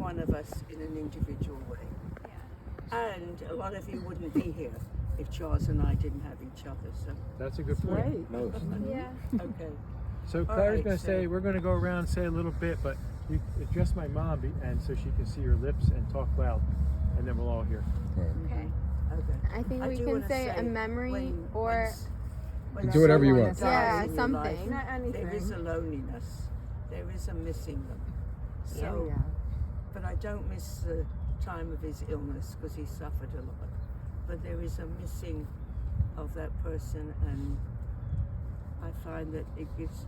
one of us in an individual way. Yeah. And a lot of you wouldn't be here if Charles and I didn't have each other. So that's a good point. Right. Most. yeah. Okay. So Clara's going to say, we're going to go around and say a little bit, but you address my mom and so she can see your lips and talk loud, and then we'll all hear. Okay. Okay. I think we do can wanna say a memory or when do whatever you someone want. dies yeah, in your something. life, Not anything. there is a loneliness. There is a missing them. So, Yeah. but I don't miss the time of his illness because he suffered a lot. But there is a missing of that person, and I find that it gives,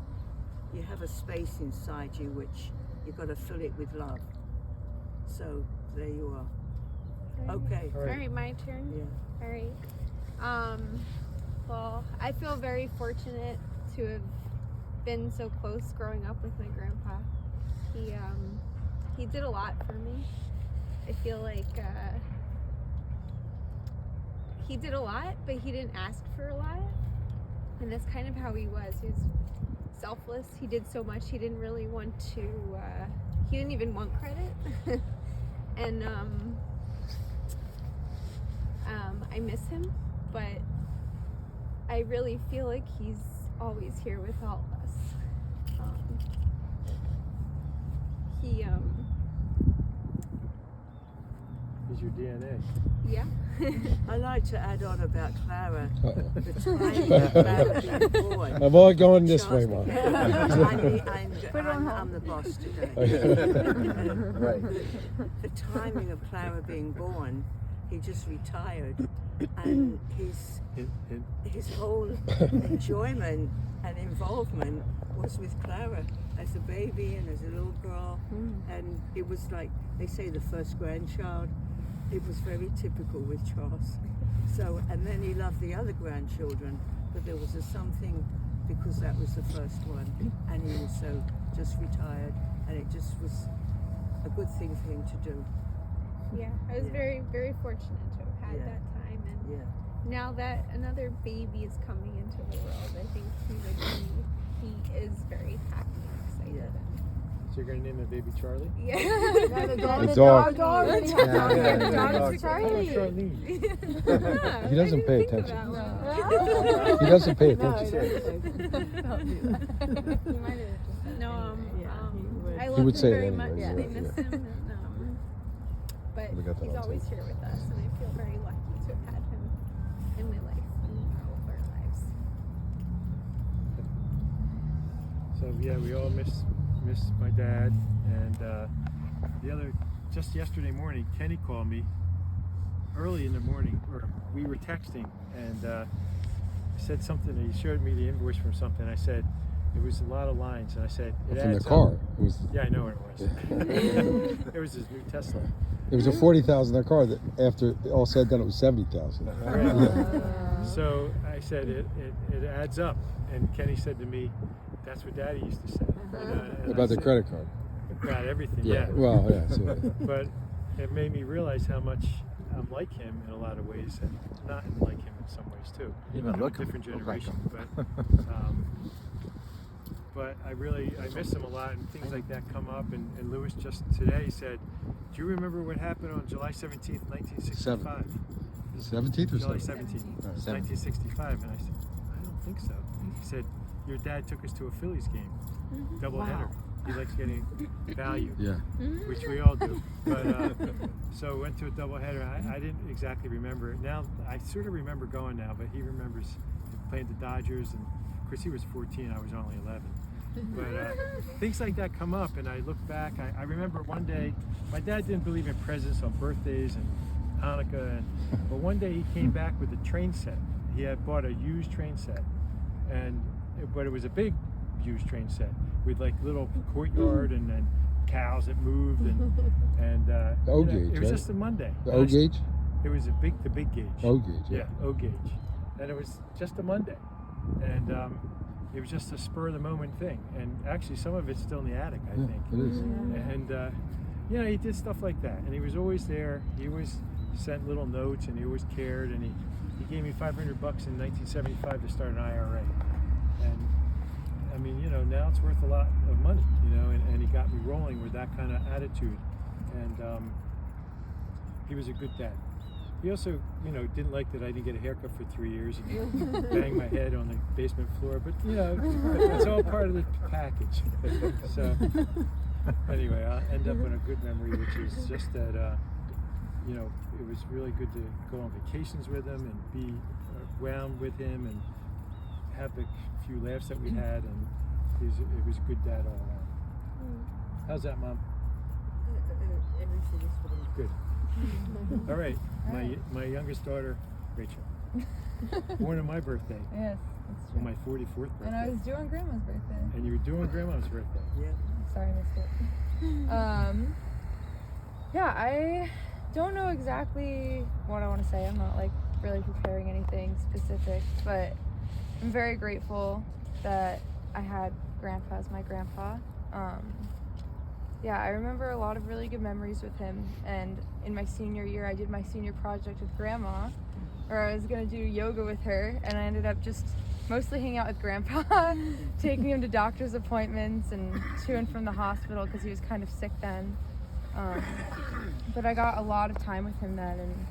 you have a space inside you which you've got to fill it with love. So there you are. Okay. All All right. right, my turn. Yeah. All right. Well, I feel very fortunate to have been so close growing up with my grandpa. He did a lot for me. I feel like he did a lot, but he didn't ask for a lot. And that's kind of how he was. He was selfless. He did so much. He didn't really want to, he didn't even want credit. And I miss him, but I really feel like he's always here with all of us. He's your DNA. Yeah. I like to add on about Clara. Uh-oh. The timing of Clara being born. I'm all going this way, Mom. I'm the boss today. Right. The timing of Clara being born, he just retired, and his whole enjoyment and involvement was with Clara as a baby and as a little girl, and it was like they say the first grandchild. It was very typical with Charles. So, and then he loved the other grandchildren, but there was something because that was the first one, and he also just retired, and it just was a good thing for him to do. Yeah, I was very, very fortunate to have had that time, and now that another baby is coming into the world, I think he is very happy and excited. So you're going to name the baby Charlie? Yeah. The The dog. dog. Yeah, The yeah, dog's Charlie. Charlene. He doesn't pay attention. He doesn't pay attention. No, I He love would him say it very anyway, much. yeah, I miss yeah. him, and, but We got that he's on always tape. here with us, and I feel very lucky to have had him in my life and all of our lives. So yeah, we all miss my dad, and just yesterday morning, Kenny called me early in the morning, or we were texting, and said something. He showed me the invoice from something. I said it was a lot of lines, and I said it From the adds car. up. It was. Yeah, I know what it was. It was his new Tesla. It was a $40,000 car that, after all said, done, it was $70,000. Right. So I said it adds up, and Kenny said to me, "That's what Daddy used to say." And About I the said, credit card. About everything. Yeah. Well, yeah. So, But it made me realize how much I'm like him in a lot of ways, and not like him in some ways too. Even look different generation, but I miss him a lot, and things like that come up. And Lewis just today said, "Do you remember what happened on July 17th, 1965?" 17th or July 17th? 17th, 1965, and I said, "I don't think so." He said, "Your dad took us to a Phillies game, doubleheader. He likes getting value." Yeah. Which we all do. But so went to a doubleheader. I didn't exactly remember it. Now I sort of remember going now, but he remembers playing the Dodgers, and of course he was 14. I was only 11. But things like that come up, and I look back. I remember one day, my dad didn't believe in presents on birthdays and Hanukkah, but one day he came back with a train set. He had bought a used train set, but it was a big used train set with like little courtyard and then cows that moved and The O gauge, it was right? just a Monday. The O gauge? It was the big gauge. O gauge, yeah. O gauge, and it was just a Monday, and it was just a spur of the moment thing. And actually, some of it's still in the attic, I think. It is. And he did stuff like that, and he was always there. He always sent little notes, and he always cared. And he gave me $500 in 1975 to start an IRA, and I mean, now it's worth a lot of money, and he got me rolling with that kind of attitude. and he was a good dad. He also, didn't like that I didn't get a haircut for 3 years and bang my head on the basement floor. But it's all part of the package. So anyway, I'll end up on a good memory, which is just that it was really good to go on vacations with him and be around with him and have the few laughs that we had, and it was a good dad all around. How's that, Mom? Everything is for them. Good. All right, my youngest daughter, Rachel, born on my birthday. Yes, that's true. On my 44th birthday. And I was due on Grandma's birthday. And you were doing Grandma's birthday. Yeah. Sorry, I missed it. Yeah, I don't know exactly what I want to say. I'm not like really preparing anything specific, but I'm very grateful that I had Grandpa as my grandpa. Yeah, I remember a lot of really good memories with him, and in my senior year I did my senior project with Grandma, where I was going to do yoga with her, and I ended up just mostly hanging out with Grandpa, taking him to doctor's appointments and to and from the hospital because he was kind of sick then. But I got a lot of time with him then, and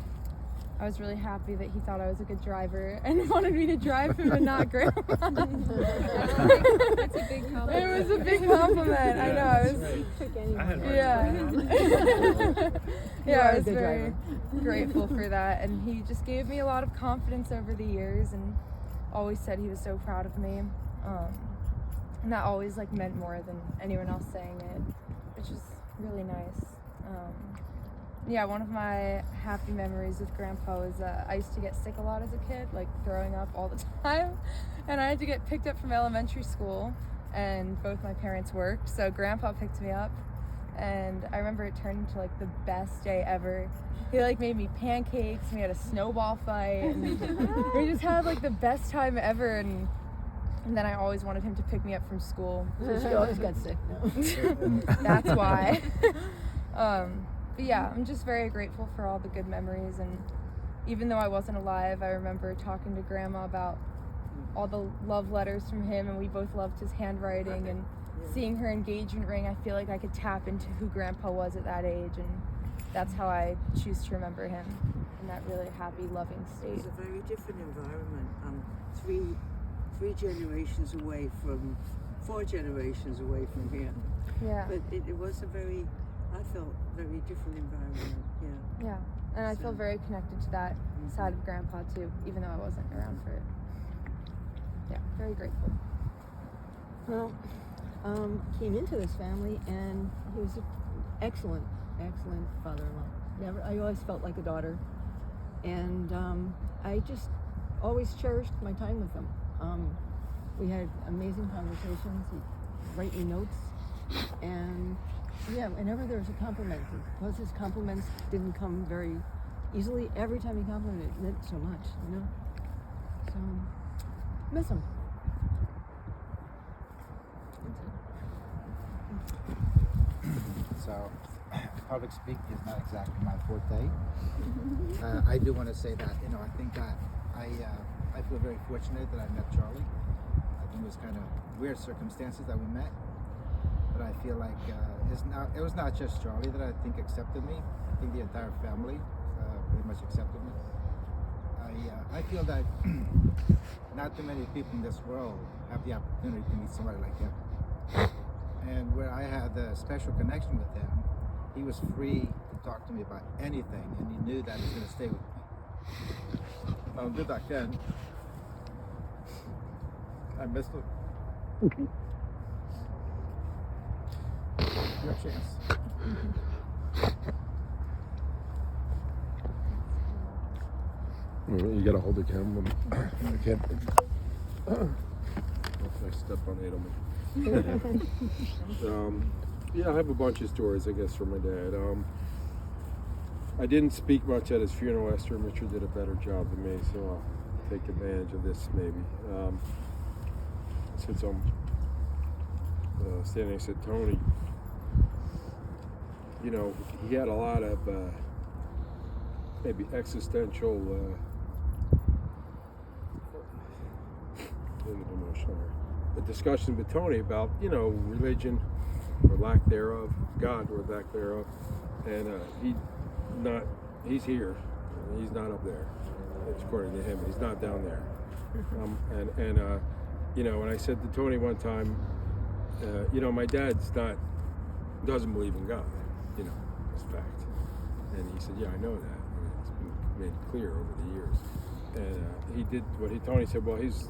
I was really happy that he thought I was a good driver and wanted me to drive him and not Grandma. That's a big compliment. It was a big compliment. I know. I was. I had a Yeah, I was very grateful for that, and he just gave me a lot of confidence over the years, and always said he was so proud of me, and that always like meant more than anyone else saying it, which is really nice. Yeah, one of my happy memories with Grandpa was I used to get sick a lot as a kid, like throwing up all the time, and I had to get picked up from elementary school, and both my parents worked, so Grandpa picked me up, and I remember it turned into like the best day ever. He like made me pancakes, we had a snowball fight, and we just had like the best time ever, and then I always wanted him to pick me up from school. So she always got sick. No. That's why. But yeah, I'm just very grateful for all the good memories, and even though I wasn't alive, I remember talking to Grandma about all the love letters from him, and we both loved his handwriting, and seeing her engagement ring, I feel like I could tap into who Grandpa was at that age, and that's how I choose to remember him, in that really happy, loving It state. was a very different environment. Three generations away from, 4 generations away from here. Yeah. But it was I felt very different environment. Yeah. Yeah, and I feel So- very connected to that side of Grandpa too, even though I wasn't around for it. Yeah, very grateful. Well, came into this family, and he was an excellent father-in-law. I always felt like a daughter, and I just always cherished my time with him. We had amazing conversations. He'd write me notes, and yeah, whenever there was a compliment, because his compliments didn't come very easily, every time he complimented, it meant so much, So, miss him. So, public speaking is not exactly my forte. I do want to say that, I think that I feel very fortunate that I met Charlie. I think it was kind of weird circumstances that we met, but I feel like it was not just Charlie that I think accepted me. I think the entire family pretty much accepted me. I feel that not too many people in this world have the opportunity to meet somebody like him. And where I had a special connection with him, he was free to talk to me about anything, and he knew that he was going to stay with me. Good back then. I missed him. Your chance. You gotta hold the camera. I can't. I stepped on Edelman. Yeah, I have a bunch of stories, I guess, from my dad. I didn't speak much at his funeral. Esther and Richard did a better job than me, so I'll take advantage of this maybe. Since I'm standing next to Tony, he had a lot of maybe existential a discussion with Tony about, religion or lack thereof, God or lack thereof. he's here. He's not up there. It's according to him. He's not down there. And I said to Tony one time, my dad's doesn't believe in God. It's fact. And he said, yeah, I know that. And it's been made clear over the years. And Tony said, well, his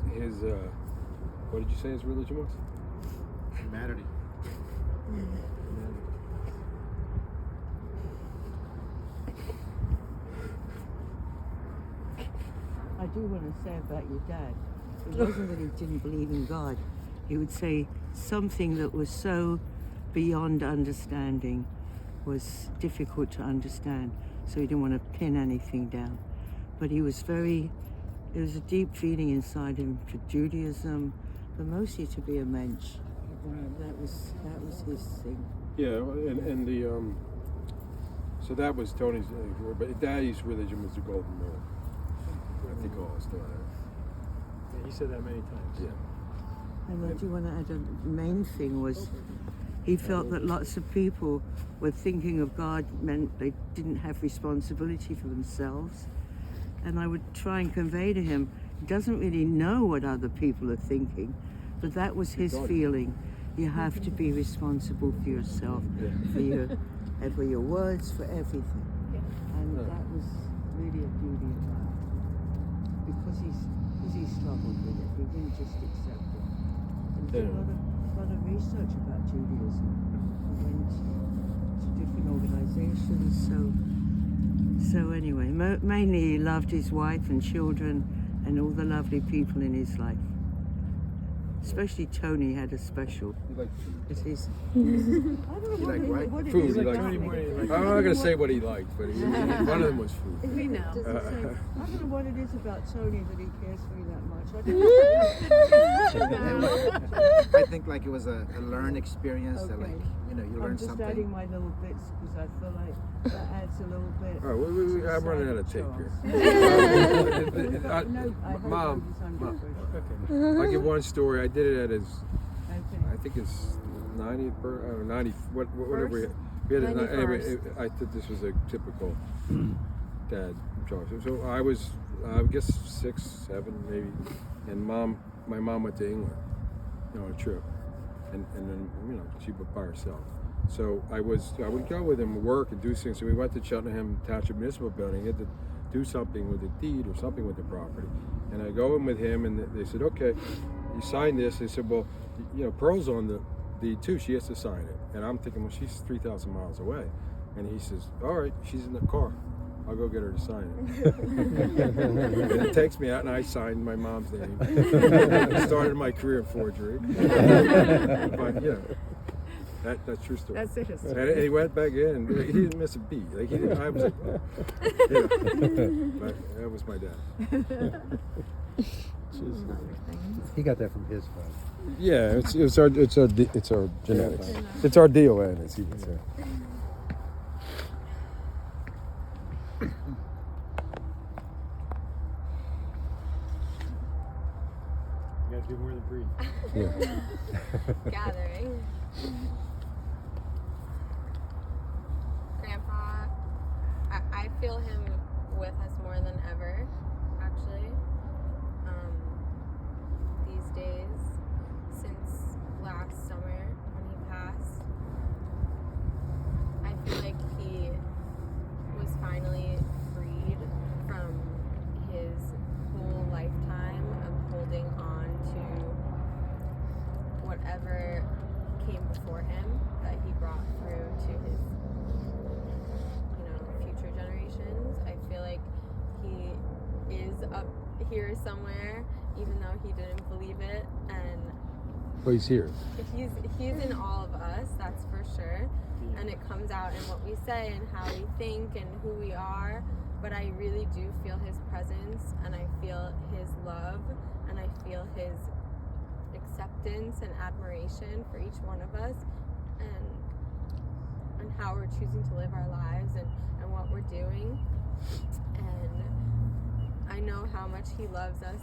what did you say his religion was? Humanity. I do want to say about your dad, it wasn't that he didn't believe in God. He would say something that was so beyond understanding was difficult to understand, so he didn't want to pin anything down. But there was a deep feeling inside him for Judaism, but mostly to be a mensch. That was his thing. Yeah, so that was Tony's, but Daddy's religion was the Golden Rule. I think all still have. Yeah, he said that many times. Yeah. And I do want to add, the main thing was he felt that lots of people were thinking of God meant they didn't have responsibility for themselves. And I would try and convey to him, he doesn't really know what other people are thinking, but that was his feeling. You have to be responsible for yourself, for your words, for everything. And that was really a duty of life. Because he struggled with it, he didn't just accept it. And did a lot of research about Judaism. He went to different organizations. So anyway, mainly he loved his wife and children and all the lovely people in his life. Especially Tony had a special. You like It is. food? He liked food. I'm not going to say what he liked, but one of them was food. We know. I don't know what it is about Tony that he cares for me that much. I think like it was a learned experience that like, you I'm learn just something. adding my little bits because I feel like that adds a little bit. All right, I'm running out of tape here. Mom, I'll give one story. I did it at his, I think his 90th birthday, 90, whatever. We had anyway, I thought this was a typical dad joke. So I was, I guess 6, 7 maybe, and my mom went to England, on a trip, and then she was by herself. So I would go with him to work and do things. So we went to Cheltenham Township Municipal Building. He had to do something with the deed or something with the property. And I go in with him, and they said, okay, you sign this. They said, well, Pearl's on the deed too. She has to sign it. And I'm thinking, well, she's 3,000 miles away. And he says, all right, she's in the car. I'll go get her to sign it. And it takes me out, and I signed my mom's name. Started my career in forgery. But that's true story. That's it. And he went back in, and he didn't miss a beat. Like he didn't. I was like, but that was my dad. He got that from his father. Yeah, it's our genetics. It's our DON, as he would say. You gotta do more than breathe. Gathering. Grandpa, I feel him with us more than ever, actually. These days, since last summer when he passed, I feel like he was finally freed from his whole lifetime of holding on to whatever came before him that he brought through to his future generations. I feel like he is up here somewhere, even though he didn't believe it, and Well, he's here. he's in all of us, that's for sure. And it comes out in what we say and how we think and who we are. But I really do feel his presence, and I feel his love, and I feel his acceptance and admiration for each one of us, and how we're choosing to live our lives and what we're doing. And I know how much he loves us.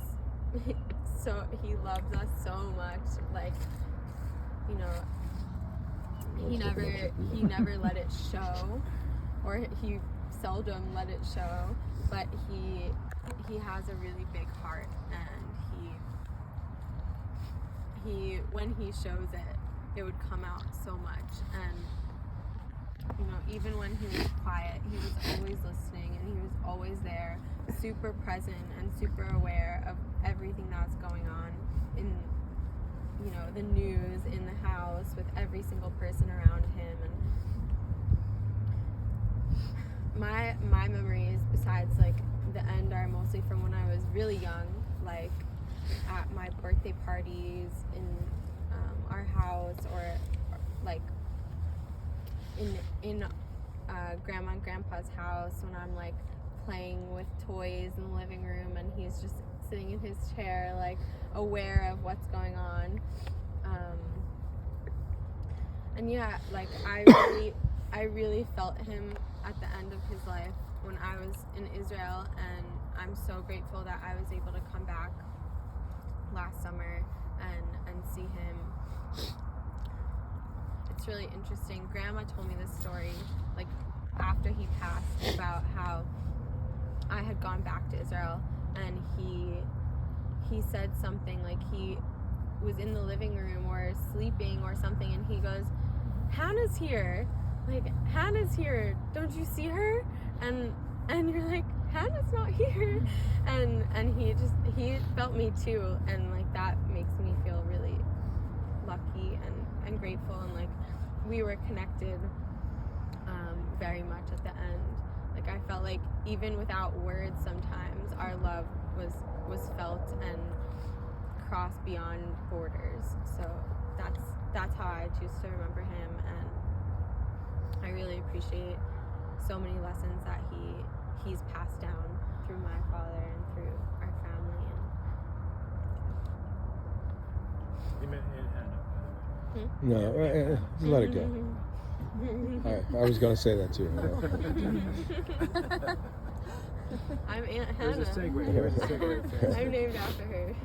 So he loves us so much. Like, he never let it show. or he seldom let it show, but he has a really big heart, and he when he shows it, it would come out so much. And you know, even when he was quiet, he was always listening, and he was always there, super present and super aware of everything that was going on in, you know, the news, in the house, with every single person around him. And my memories, besides like the end, are mostly from when I was really young, like at my birthday parties, in our house, or like in grandma and grandpa's house, when I'm like playing with toys in the living room and he's just sitting in his chair, like aware of what's going on. And yeah, like I really felt him at the end of his life when I was in Israel, and I'm so grateful that I was able to come back last summer and see him. It's really interesting. Grandma told me this story, like after he passed, about how I had gone back to Israel, and he said something like he was in the living room or sleeping or something, and he goes, "Hannah's here. Like, Hannah's here. Don't you see her?" And you're like, "Hannah's not here." And he felt me too, and like that makes me feel really lucky and grateful, and like we were connected very much at the end. Like I felt like even without words, sometimes our love was felt and crossed beyond borders. So that's how I choose to remember him, and I really appreciate so many lessons that he's passed down through my father and through our family. You meant Aunt Hannah, by the way. No, let it go. I was going to say that too. I'm Aunt There's Hannah. a segue. There's a segue. I'm named after her.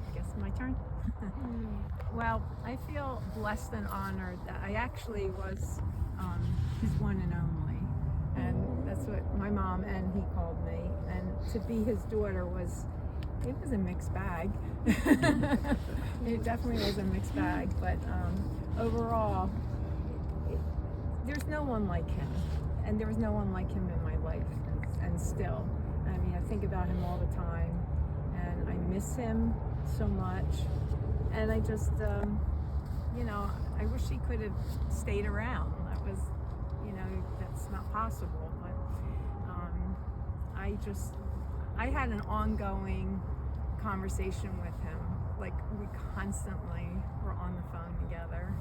I guess my turn. Well, I feel blessed and honored that I actually was his one and only, and that's what my mom and he called me. And to be his daughter was a mixed bag. It definitely was a mixed bag, but overall, there's no one like him, and there was no one like him in my life, and still, I mean, I think about him all the time, and I miss him so much, and I just, you know, I wish he could have stayed around. That was, you know, that's not possible, but I had an ongoing conversation with him. Like, we constantly were on the phone together.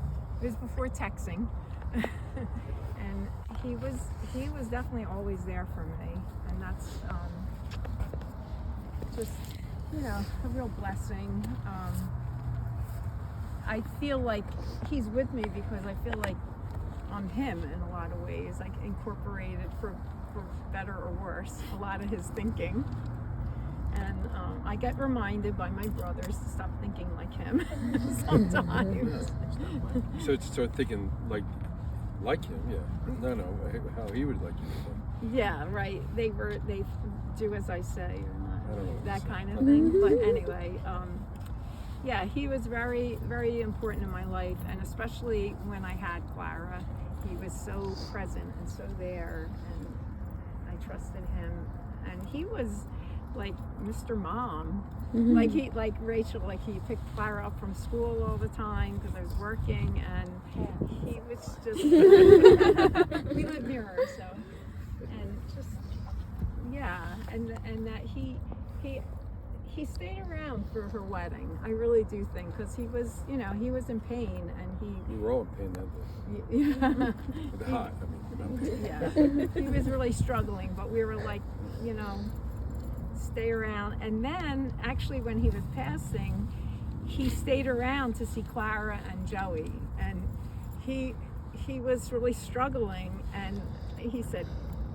It was before texting. And he was definitely always there for me, and that's just, you know, a real blessing. I feel like he's with me because I feel like I'm him in a lot of ways, like incorporated for better or worse, a lot of his thinking. And I get reminded by my brothers to stop thinking like him sometimes. So to start thinking like him, yeah. No, how he would like you. Yeah, right. They do as I say, or I don't know that what kind of thing. But anyway, yeah, he was very, very important in my life, and especially when I had Clara, he was so present and so there, and I trusted him. And he was like Mr. Mom, like Rachel, like he picked Clara up from school all the time because I was working, and he was just we lived near her, so, and just, yeah, and that he stayed around for her wedding. I really do think, because he was, you know, he was in pain, and We were all in pain that day. yeah, With the hot, I mean. yeah, he was really struggling, but we were like, you know, stay around. And then actually when he was passing, he stayed around to see Clara and Joey, and he was really struggling, and he said,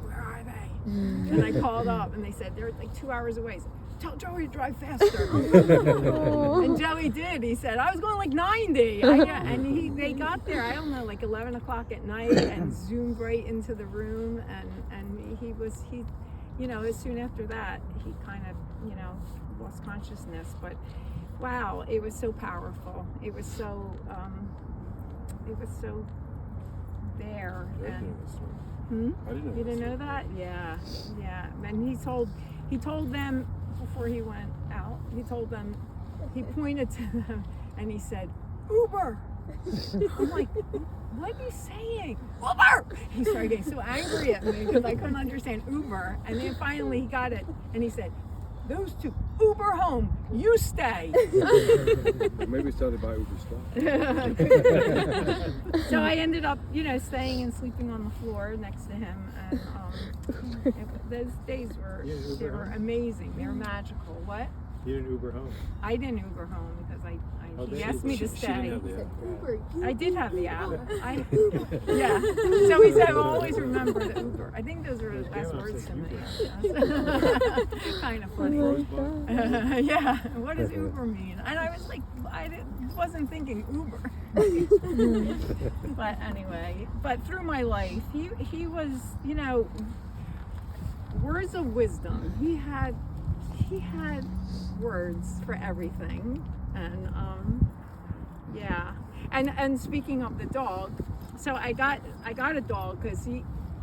"Where are they?" And I called up, and they said they're like 2 hours away. I said, tell Joey to drive faster. And Joey did. He said, I was going like 90. And they got there, I don't know, like 11 o'clock at night and zoomed right into the room. And he you know, as soon after that, he kind of, you know, lost consciousness. But wow, it was so powerful. It was so there. I didn't And know this story. hmm? I didn't know You this didn't know story. that? Yeah. And he told them before he went out, he pointed to them and he said, Uber. I'm like, what are you saying? Uber! He started getting so angry at me because I couldn't understand Uber. And then finally he got it and he said, those two, Uber home, you stay. Maybe it's time to buy Uber stock. So I ended up, you know, staying and sleeping on the floor next to him, and those days were You didn't they Uber were home? amazing. They were magical. What? You didn't Uber home. I didn't Uber home because Oh, he did asked you? me to She didn't stay. have the app. I did have the app. Yeah. So he said, I'll always remember the Uber. I think those were his last words to me. Kind of funny. Yeah. What does Uber mean? And I was like, wasn't thinking Uber. But anyway, through my life, he was, you know, words of wisdom. He had words for everything. And yeah, and speaking of the dog, so I got a dog because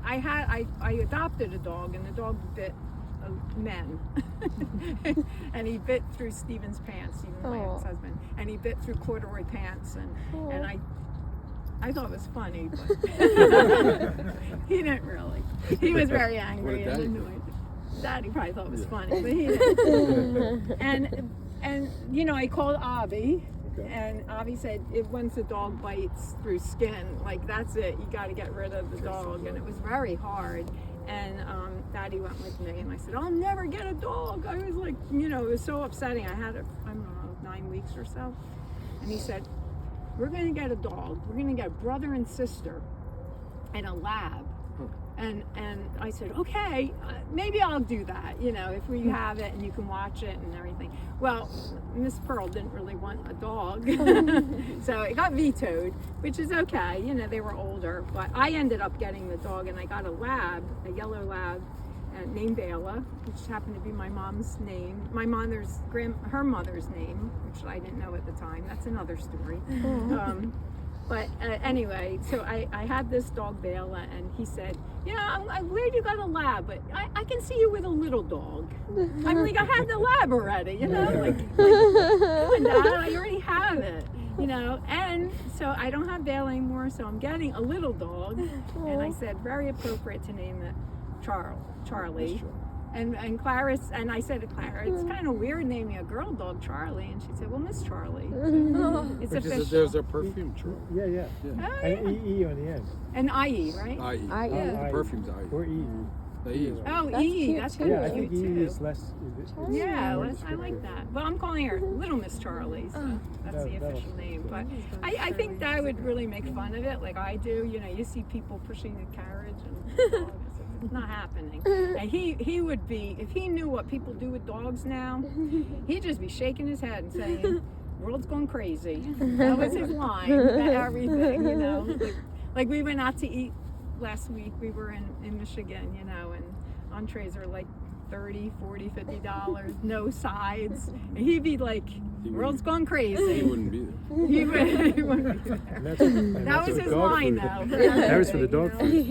I adopted a dog, and the dog bit men, and he bit through Steven's pants, my ex-husband, and he bit through corduroy pants, and I thought it was funny, but he didn't really. He was very angry and annoyed. Daddy probably thought it was funny, but he didn't. And you know, I called Avi, and Avi said, once the dog bites through skin, like that's it, you got to get rid of the dog. And it was very hard. And Daddy went with me, and I said, I'll never get a dog. I was like, you know, it was so upsetting. I had it, I don't know, 9 weeks or so. And he said, we're going to get a dog. We're going to get a brother and sister and a lab. And I said, okay, maybe I'll do that, you know, if we have it and you can watch it and everything. Well, Miss Pearl didn't really want a dog, so it got vetoed, which is okay. You know, they were older, but I ended up getting the dog, and I got a lab, a yellow lab, named Bela, which happened to be my mom's name, my mother's her mother's name, which I didn't know at the time. That's another story. But anyway, so I had this dog, Bela, and he said, yeah, I'm glad you got a lab, but I can see you with a little dog. I'm like, I have the lab already, you know? Like come on, Dad, I already have it, you know? And so I don't have Bela anymore, so I'm getting a little dog. And I said, very appropriate to name it Charlie. And Clarice, and I said to Clara, it's kind of weird naming a girl dog Charlie, and she said, well, Miss Charlie. It's official. There's a perfume, Charlie. Yeah. Oh, And E on the end. and IE, right? IE. The perfume's IE. Or E. The E is Oh, That's E, cute that's too. kind Yeah, I of think cute E too. is less. Yeah, I like that. Well, I'm calling her Little Miss Charlie, so that's the official name. But I think that would really make fun of it, like I do. You know, you see people pushing a carriage, and it's not happening. And he would be, if he knew what people do with dogs now, he'd just be shaking his head and saying, "World's going crazy." That was his line. Everything, you know. Like we went out to eat last week. We were in Michigan, you know, and entrees are like $30, $40, $50, no sides. And he'd be like, world's gone crazy. He wouldn't be there. He wouldn't be there. That was his line, though. That was for the dog food.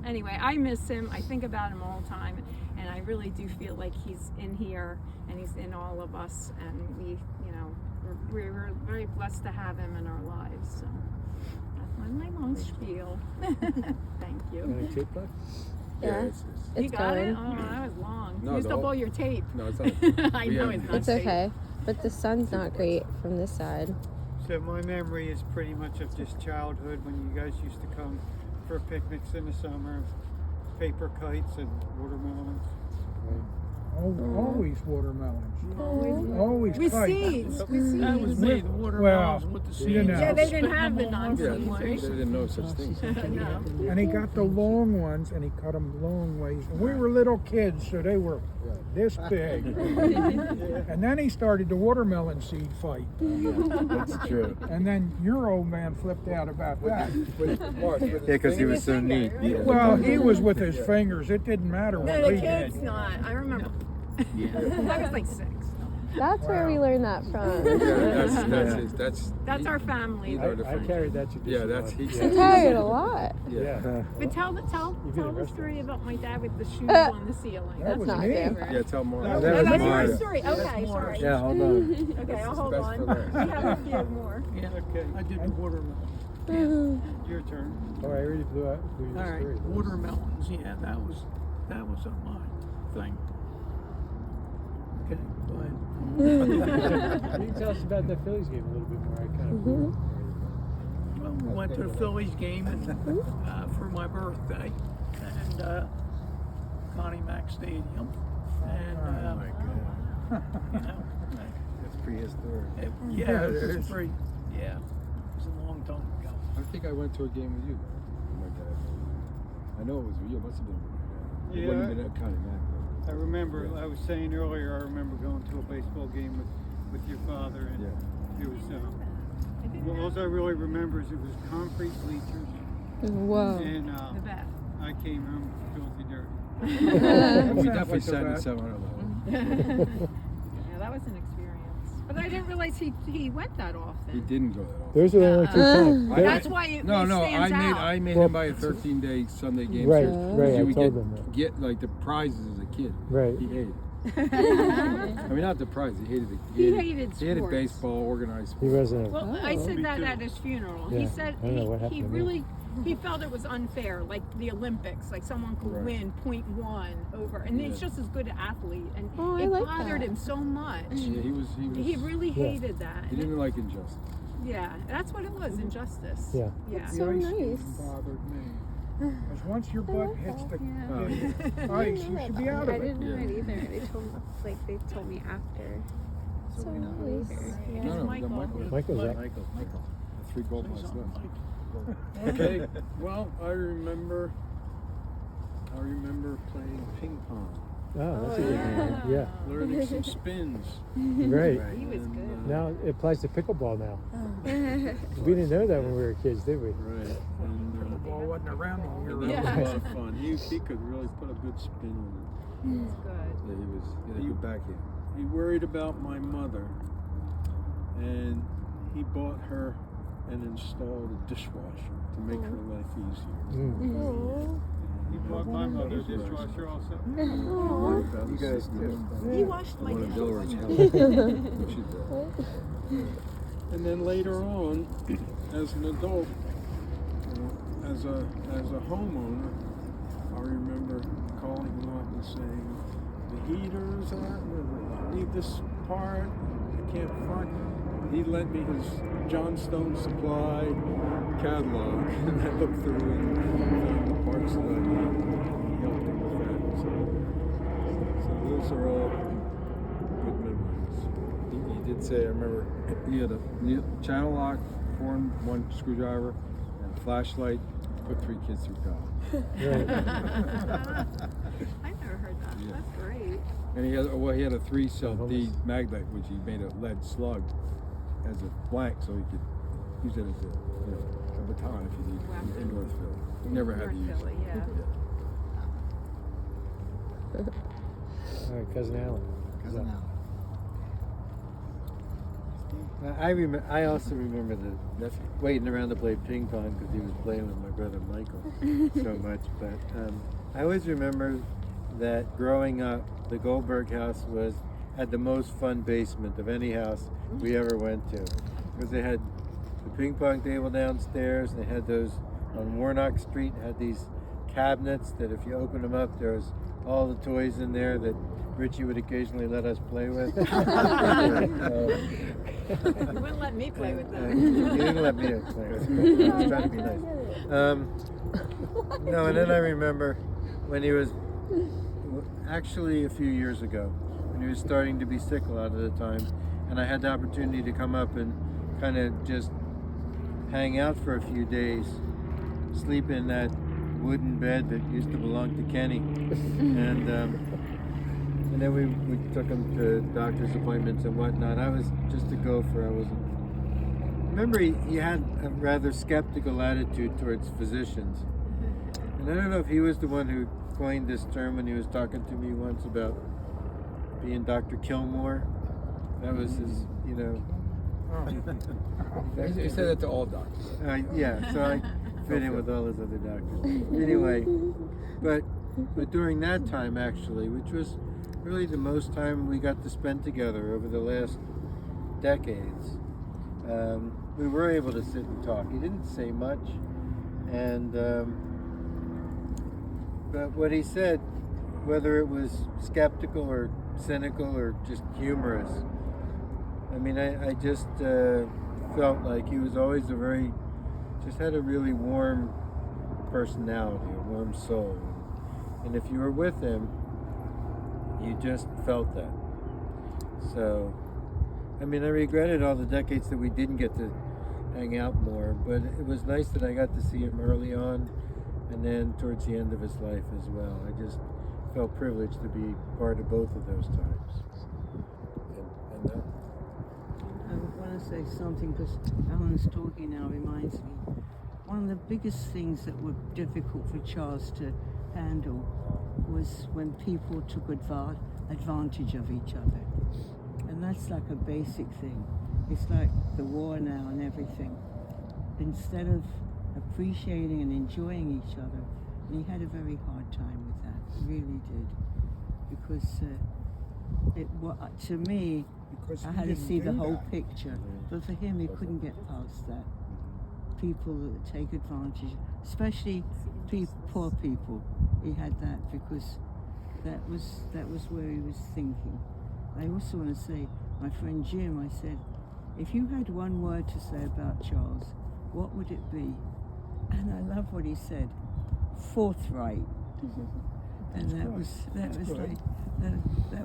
Anyway, I miss him. I think about him all the time. And I really do feel like he's in here and he's in all of us. And we, you know, we're very blessed to have him in our lives. So that's my long spiel. Thank you. Any tape left? Yeah. You It's got going. it? Oh, that was long. No, Used the up whole- all your tape. No, it's not. I know it's not It's tape. okay. But the sun's not great from this side. So my memory is pretty much of just childhood when you guys used to come for picnics in the summer, paper kites and watermelons. Always watermelons. Always With tight. seeds. With seeds. That was me, the watermelons with the seeds. you know. Yeah, they didn't have the Yeah, non-seed they ones. didn't know such things. And he got the long ones, and he cut them long ways. And we were little kids, so they were this big. And then he started the watermelon seed fight. That's true. And then your old man flipped out about that. Yeah, because he was so neat. Yeah. Well, he was with his fingers. It didn't matter what No, the we kids did. not. I remember. I was like 6. That's where we learned that from. That's our family. I carried that tradition. Yeah, that's on. he. We carried a lot. Yeah. But tell the restaurant. story about my dad with the shoes on the ceiling. That That's was not me. fair. Yeah, tell more. That No, was that's mine. your story. Okay, sorry. Yeah, hold on. Okay, I'll hold best on. for last. We have a few more. Yeah, Okay, I did the watermelon. your turn. Oh, I already blew out. All right, watermelons. Yeah, that was my thing. Okay, go ahead. You can tell us about that Phillies game a little bit more. I kind of. Well, we went to the Phillies game and, for my birthday, and Connie Mack Stadium, and you know, That's prehistoric. yeah, it was pretty. Yeah, it was a long time ago. I think I went to a game with you. My dad. I know it was with you. It must have been with your dad. It wouldn't have been at Connie Mack. I remember, I was saying earlier, I remember going to a baseball game with your father, and it was, well, all I really remember is it was concrete bleachers, Whoa. and The bat. I came home filthy dirty. We definitely sat in 700 level. Yeah, that was an experience. But I didn't realize he went that often. He didn't go that often. Those are the only two times. That's why it No, stands out. I made him buy a 13-day Sunday game. Right, so right, you I would told them that. get like the prizes as a kid. Right. He hated. I mean, not the prize. He hated it. He hated He hated sports. baseball, organized He sports. wasn't. Well, I said that at his funeral. He Yeah, said I don't know what happened he to me. really he felt it was unfair, like the Olympics, like someone could Right. win 0.1 over, and he's Yeah. just as good an athlete, and Oh, I it like bothered that. him so much. Yeah, he was. He really Yeah. hated that. He didn't like injustice. Yeah, that's what it was, injustice. Yeah. Yeah. So The ice nice. even bothered me. Because once your butt hits the ice, you should be out of I it. didn't know Yeah. it either. They told me after. So nice. Yeah. No, Michael. Michael's up. The 3 gold He's last on left. Mike. Okay, well, I remember playing ping pong, Oh, that's a good game. Yeah. learning some spins. Right. He was good. And, Now it applies to pickleball now. Oh. We didn't know that when we were kids, did we? right, and The ball wasn't around when we were that little. was a lot of fun. He could really put a good spin on It's good. Yeah, he had a good backhand. it. He worried about my mother, and he bought her and installed a dishwasher to make her life easier. Mm. He bought my mother a dishwasher also. You guys too. He washed my One of dishes. Delaware's house. And then later on, as an adult, as a homeowner, I remember calling him up and saying, the heater's out, I need this part, I can't find it. He lent me his Johnstone Supply catalog, and I looked through and found the parts that I needed. He helped me with that. So those are all good memories. He did say, I remember, he had a channel lock, 4-in-1 screwdriver, and a flashlight. Put 3 kids through college. Right. I've never heard that. Yeah. That's great. And he had a 3-cell D magnet, which he made a lead slug as a blank, so he could use it as a baton if you need it in Northfield. He never had to use Philly, it. yeah. All right, cousin Alan. Cousin Alan. I also remember the waiting around to play ping pong because he was playing with my brother Michael so much. But I always remember that growing up, the Goldberg house had the most fun basement of any house we ever went to, because they had the ping pong table downstairs. They had those on Warnock Street. Had these cabinets that if you open them up, there was all the toys in there that Richie would occasionally let us play with. You wouldn't let me play with them. You didn't let me play with them. I was trying to be nice. No, and then I remember when he was actually a few years ago, when he was starting to be sick a lot of the time, and I had the opportunity to come up and kind of just hang out for a few days, sleep in that wooden bed that used to belong to Kenny, and then we took him to doctor's appointments and whatnot. I was just a gopher. I wasn't. Remember, he had a rather skeptical attitude towards physicians, and I don't know if he was the one who coined this term when he was talking to me once about being Dr. Kilmore. That was his, you know. He said that to all doctors. Yeah, so I fit in with all those other doctors. Anyway, but during that time actually, which was really the most time we got to spend together over the last decades, we were able to sit and talk. He didn't say much, and but what he said, whether it was skeptical or cynical or just humorous, I mean, I just felt like he was always just had a really warm personality, a warm soul. And if you were with him, you just felt that. So, I mean, I regretted all the decades that we didn't get to hang out more, but it was nice that I got to see him early on and then towards the end of his life as well. I just felt privileged to be part of both of those times. And I want to say something because Alan's talking now reminds me. One of the biggest things that were difficult for Charles to handle was when people took advantage of each other. And that's like a basic thing. It's like the war now and everything. Instead of appreciating and enjoying each other, and he had a very hard time with that. He really did. Because to me, I had to see the whole picture. But for him, he couldn't get past that. People that take advantage, especially poor people. He had that because that was where he was thinking. I also want to say, my friend Jim, I said, if you had one word to say about Charles, what would it be? And I love what he said, forthright. And that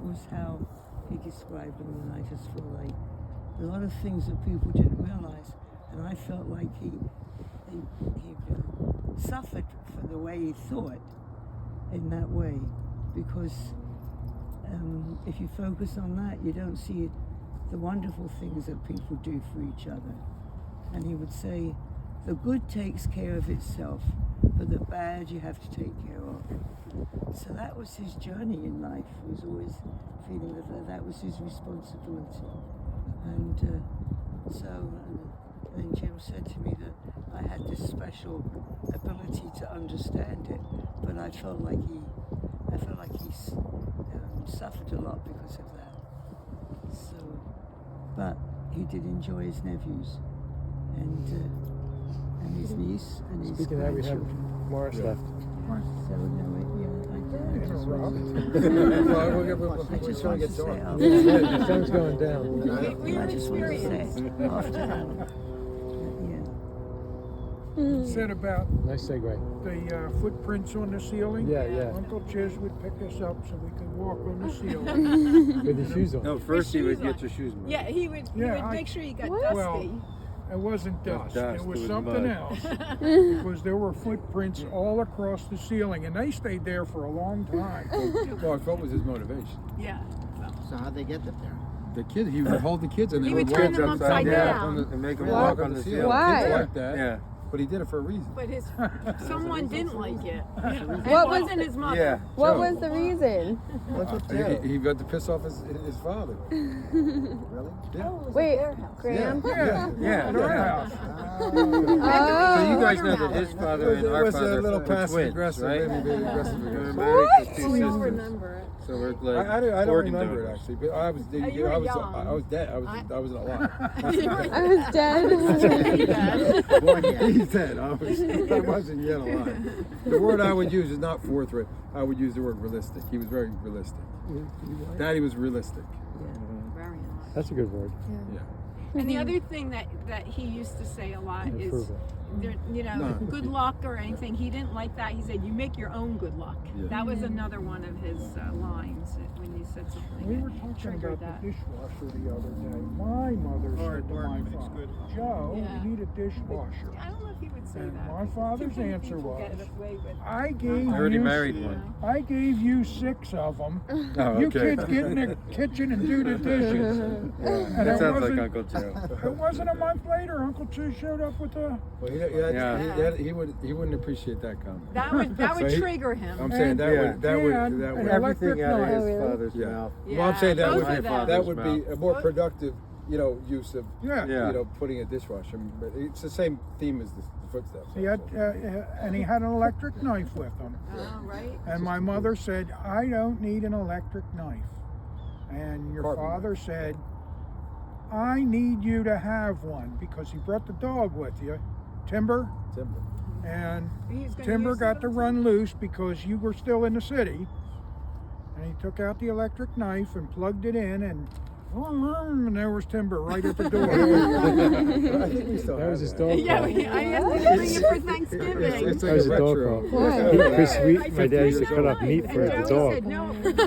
was how he described him, and I just feel like a lot of things that people didn't realize, and I felt like he suffered for the way he thought in that way, because if you focus on that, you don't see the wonderful things that people do for each other. And he would say, the good takes care of itself, but the bad you have to take care of. So that was his journey in life. He was always feeling that was his responsibility. And then Jim said to me that I had this special ability to understand it, but I felt like he suffered a lot because of that. So, but he did enjoy his nephews and his niece and his Speaking of that, we have grandchildren. Morris left. So Interrupt. I just want to say, The sun's going down. I just want to say after Alan. Said about Nice segue. the footprints on the ceiling. Yeah. Uncle Chiz would pick us up so we could walk on the ceiling. With the shoes on. No, first he would get your shoes on. Yeah, he would make sure you got What? dusty. Well, it wasn't dust. dust, It was it was something mud. else. Because there were footprints all across the ceiling, and they stayed there for a long time. Well, what was his motivation? Yeah. So how'd they get them there? The kid, he would hold the kids and they He would would turn walk them upside down. And make them Walk walk on on the the ceiling. ceiling. Why? Kids like that. Yeah. But he did it for a reason. But someone didn't like it. It What was- wasn't his mother. Yeah. What Joe. was the reason? He got to piss off his father. Really? Yeah. Wait, Graham? Yeah. At our house. So you guys know that Watermelon. his father and It our was a father little were passive twins, aggressive, right? maybe aggressive They were aggressive. married to two We all sisters. remember it. So we're like I don't organ remember it donors. actually, but I was you were young. I was dead. I wasn't alive. I was dead. Born yet. He's dead. I wasn't yet alive. The word I would use is not forthright. I would use the word realistic. He was very realistic. Daddy was realistic. Very nice. That's a good word. Yeah. And the other thing that he used to say a lot is, good luck or anything. He didn't like that. He said, "You make your own good luck." Yeah. That was another one of his lines when you said something. We that were talking triggered about that. the dishwasher the other day. My mother said to my father, Joe, Yeah. you need a dishwasher. I don't know if he would say And that. my father's Too many answer people was, get away with- I gave I already you married one. I gave you 6 of them. Oh, You okay. kids get in the kitchen and do the dishes. And That it sounds like wasn't- Uncle Joe. It wasn't a month later, Uncle Two showed up with a. Well, he wouldn't appreciate that comment. That would So he- trigger him. I'm saying that would that would and that an would electric Everything out of knife. his Oh, really? father's Yeah. mouth. Well, I'm saying that both would of them. that would be Mouth. a more productive, use of Yeah. putting a dishwasher. But it's the same theme as the footsteps. He had, and he had an electric knife with him. Oh, right. And my mother said, I don't need an electric knife. And your Carving father said, I need you to have one because he brought the dog with you, Timber. Timber. And He's gonna Timber use got it to on run loose because you were still in the city. And he took out the electric knife and plugged it in, and there was Timber right at the door. I think we still That have was his that. dog Yeah, call. I asked him to bring it for Thanksgiving. It's That like was a a dog retro. call. Why? Chris Sweet, I my said, dad used to "Bring cut your up meat knife." for And the Joey dog. said, "No."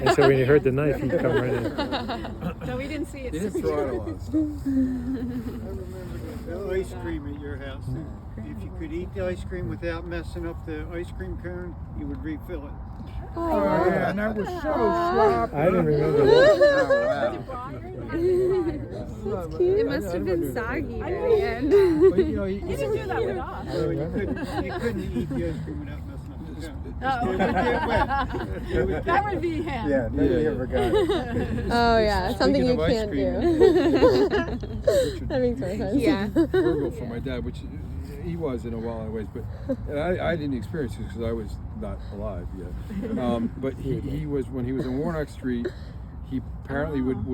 And so when he heard the knife, he'd come right in. So we didn't see it. He didn't throw out a lot of stuff. I remember the ice cream at your house. If you could eat the ice cream without messing up the ice cream cone, you would refill it. Oh, yeah, and that was so sloppy. I didn't remember that. It must have been soggy by the end. But, He didn't do that with us. I You remember. couldn't eat the ice cream without messing up the cone. Oh. It would get wet. It would That get would be him. Yeah, nobody ever got it. Oh yeah, something you Speaking of ice can't cream, do. That makes more sense. Yeah. frugal for my dad, which he was in a lot of ways, but and I didn't experience it because I was not alive yet. But he was, when he was in Warnock Street, he apparently would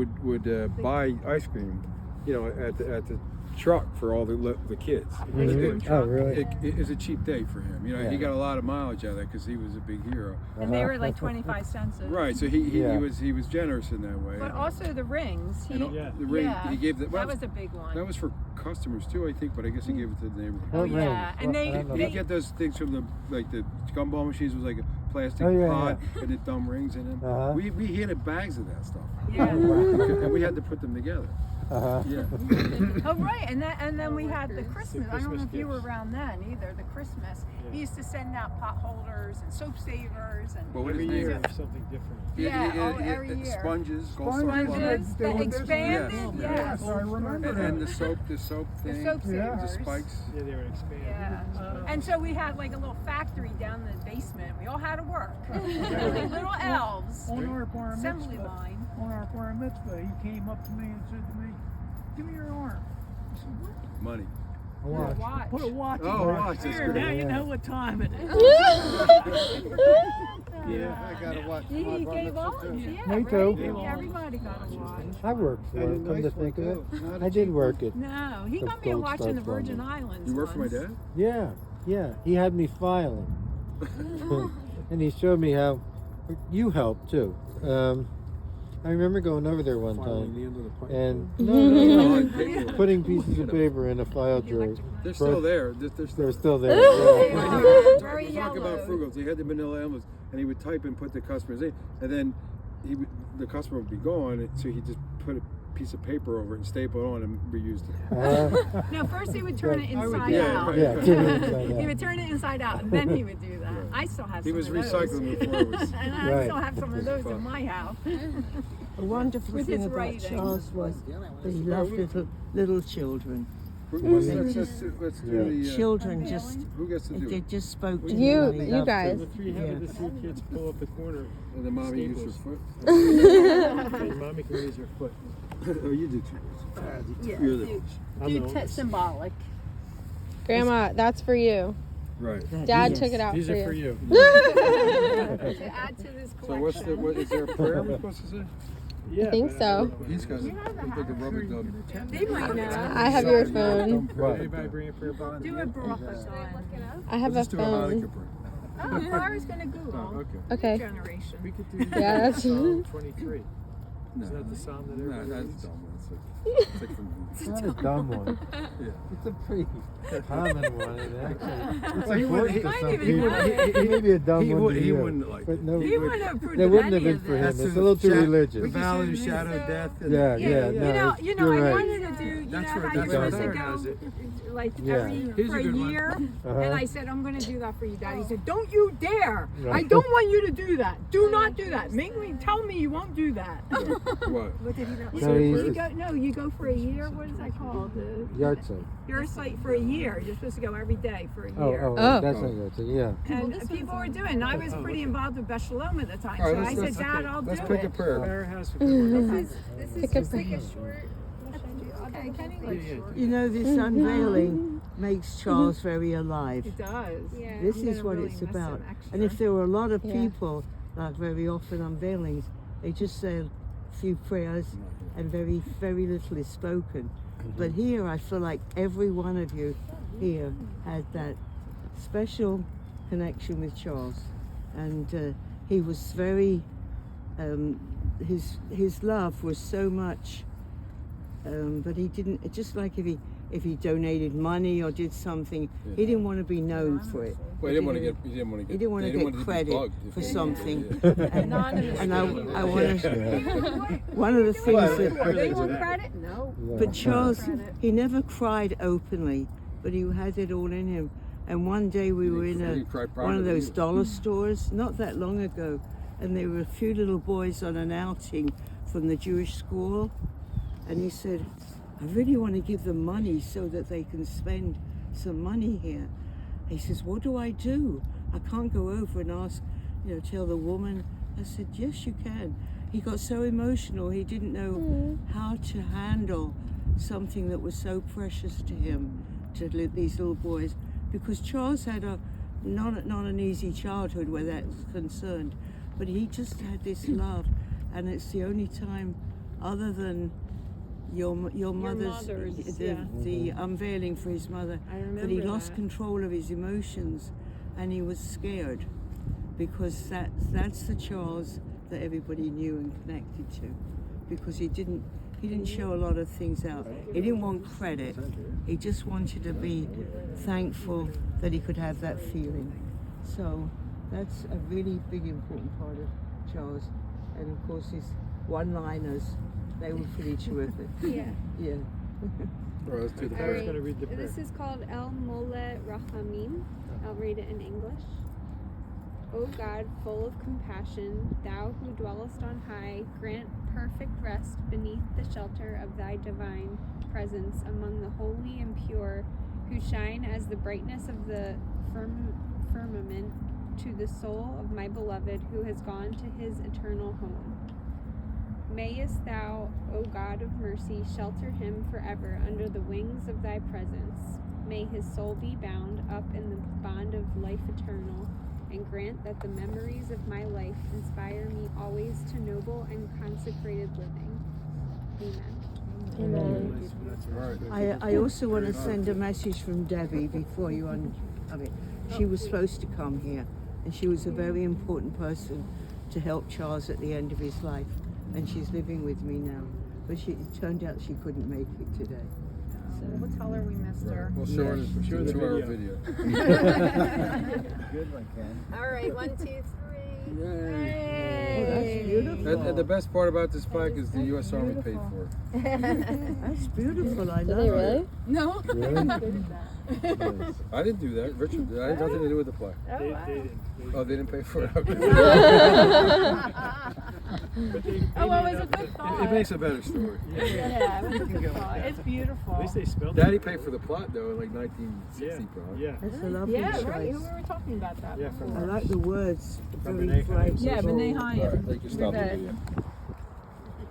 buy ice cream, at the truck for all the kids. Mhm. Oh, really? It was a cheap day for him. Yeah. He got a lot of mileage out of that because he was a big hero. And they were like 25 cents. Right, so he Yeah. was generous in that way. But also the rings. He, And the ring he gave that was a big one. that was for customers too, I think, but I guess he gave it to the neighborhood. Oh What yeah, rings? and What- I they, don't know. Did you get those things from the gumball machines with like a plastic Oh, yeah, pod and the thumb rings in them? Uh-huh. We had bags of that stuff. yeah. And we had to put them together. Uh-huh. Yeah. Oh right, and then we had the Christmas. I don't know Christmas if you were gifts. around then either. The Christmas. He used to send out pot holders and soap savers and. Well, what Every his name year is? something different. Yeah, every year. Sponges, gold Sponges. sponges. Sponges that expanded. Yes, Yes. I remember And that. the soap thing. soap the savers. spikes. Yeah, they would expand. Yeah. And so we had like a little factory down in the basement. We all had to work. Like little elves. On our bar Assembly mitzvah, line. on our bar mitzvah, he came up to me and said to me, "Give me your arm." I said, "What?" Money. A watch. Watch. Put a watch Oh, on. watch. That's Here, good. now you know what time it is. Yeah, I got to watch. He my bar gave mitzvah, all. too. Yeah, Me too. right? Everybody got a watch. I worked for And it, a come to nice think of one, it. too. Not a I did cheap work it. No, he The got me a gold watch in the stuff Virgin on it. Islands. You work for my once. dad? Yeah. He had me filing. And he showed me how you helped too. I remember going over there one Filing time the end of the pipe. and No, putting pieces of paper in a file drawer. they're still there. They're They're still still there. Yeah. Very Talk about yellow. frugals. He had the manila envelopes, and he would type and put the customer's name, and then the customer would be gone, so he just put a piece of paper over it and staple it on and reused it. No, first he would turn it inside Yeah, out. right, Yeah, turn it inside He out. would turn it inside out, and then he would do that. I still have He some was of those. recycling before it was. And I Right. still have some of those in my house. A wonderful With thing his about writing. Charles was that he loved little children. Let's Yeah. do the. Children just, Who gets to do they it? just spoke to You- him. and he you loved guys. them. The three kids pull up the corner. And the mommy used her foot. And mommy can use her foot. Oh, you do too. Yeah, You're the. I'm the do oldest. symbolic. Grandma, that's for you. Right. Dad Yes. took it out These for are you. for you. To add to this So collection. what is there a prayer we're supposed to say? Yeah, think but so. He's got a big rubber dub. They might know. I have your phone. Right. Anybody bring a prayer bottle? Do a bracha sign. I have a Let's just do a phone. Hanukkah prayer. Oh, Laura's gonna Google. Oh, okay. Okay. Generation. We could do Yeah, that's- Psalm 23. Is that the psalm that No, everybody that's reads? dumb. It's like from It's not a dumb one. yeah. It's a pretty common one. It actually, it's Well, he wouldn't- important to he- some he people. wouldn't- It may be a dumb he one would- to he you, wouldn't like but it. no, He wouldn't have approved they of wouldn't have any been of for this. him. That's It's the a little too shadow- religious. The valley of shadow of death. And Yeah, Yeah, yeah, no, you it's- know, you're I right. wanted to do, That's how where you're supposed to Claire has go, it. like Yeah. Here's for a a good one. year, Uh-huh. and I said, I'm going to do that for you, Dad. He said, don't you dare! I Right. don't want you to do that. Do not do that. Tell me you won't do that. What? What did he not No, he's You just go, you go for a year. What is that called? yard site. Your site for a year. You're supposed to go every day for a Oh, year. that's not yard site. Yeah. And people were doing. I was pretty involved with Beshalom at the time, All so right, I said, Dad, I'll let's do pick a it. prayer. Claire has a good one. This is Pick up just the- like a short. Okay, Kenny. You know, this unveiling makes Charles very alive. It does. Yeah. This I'm is gonna what really it's miss about. him, actually. And if there were a lot of Yeah. people, like very often unveilings, they just say a few prayers and very, very little is spoken. But here I feel like every one of you here had that special connection with Charles. And he was very, his love was so much, but he didn't, just like if he donated money or did something, he didn't want to be known for it. Well, he didn't want to get. He didn't want to be get credit bugged for if he- something. yeah. And I want to. One of the things that. They want credit? No. But Charles, he never cried openly, but he had it all in him. And one day we were in He cried one privately. of those dollar stores, not that long ago, and there were a few little boys on an outing from the Jewish school, and he said, I really want to give them money so that they can spend some money here. He says, what do? I can't go over and ask, tell the woman. I said, yes, you can. He got so emotional, he didn't know how to handle something that was so precious to him, to these little boys, because Charles had not an easy childhood where that's concerned, but he just had this love, and it's the only time, other than your mother's, the unveiling for his mother, I remember that he lost that. control of his emotions, and he was scared, because that's the Charles that everybody knew and connected to, because he didn't show a lot of things out. He didn't want credit. He just wanted to be thankful that he could have that feeling. So that's a really big important part of Charles. And of course his one-liners, they were pretty terrific. Yeah. Yeah. All right, let's do the All prayer. Claire's gonna read the prayer. This is called El Mole Rachamim. I'll read it in English. O God, full of compassion, thou who dwellest on high, grant perfect rest beneath the shelter of thy divine presence among the holy and pure, who shine as the brightness of the firmament to the soul of my beloved who has gone to his eternal home. Mayest thou, O God of mercy, shelter him forever under the wings of thy presence. May his soul be bound up in the bond of life eternal, and grant that the memories of my life inspire me always to noble and consecrated living. Amen. I also want to send a message from Debbie before you she was supposed to come here, and she was a very important person to help Charles at the end of his life, and she's living with me now, but it turned out she couldn't make it today. So We'll tell her we missed her. We'll show her Show the our video. video. Good one, Ken. All right, 1, 2, 3. Oh, that's beautiful. And the best part about this plaque is the U.S. Army paid for it. That's beautiful. I Did love they it. really? No. Really? I didn't do that. Richard did. I had nothing to do with the plaque. They didn't. Oh, they didn't pay for it? Okay. Oh, well, it was a good thought. It makes a better story. Yeah, it was a good thought. It's beautiful. At least they spelled Daddy it. paid for the plot though in like 1960 probably. Yeah. That's a lovely Yeah, choice. right. We were talking about that. Yeah, before. I like the words. From Very B'nai bright. Chaim. Yeah, B'nai Chaim. All right, thank you. Stop the We've had- video.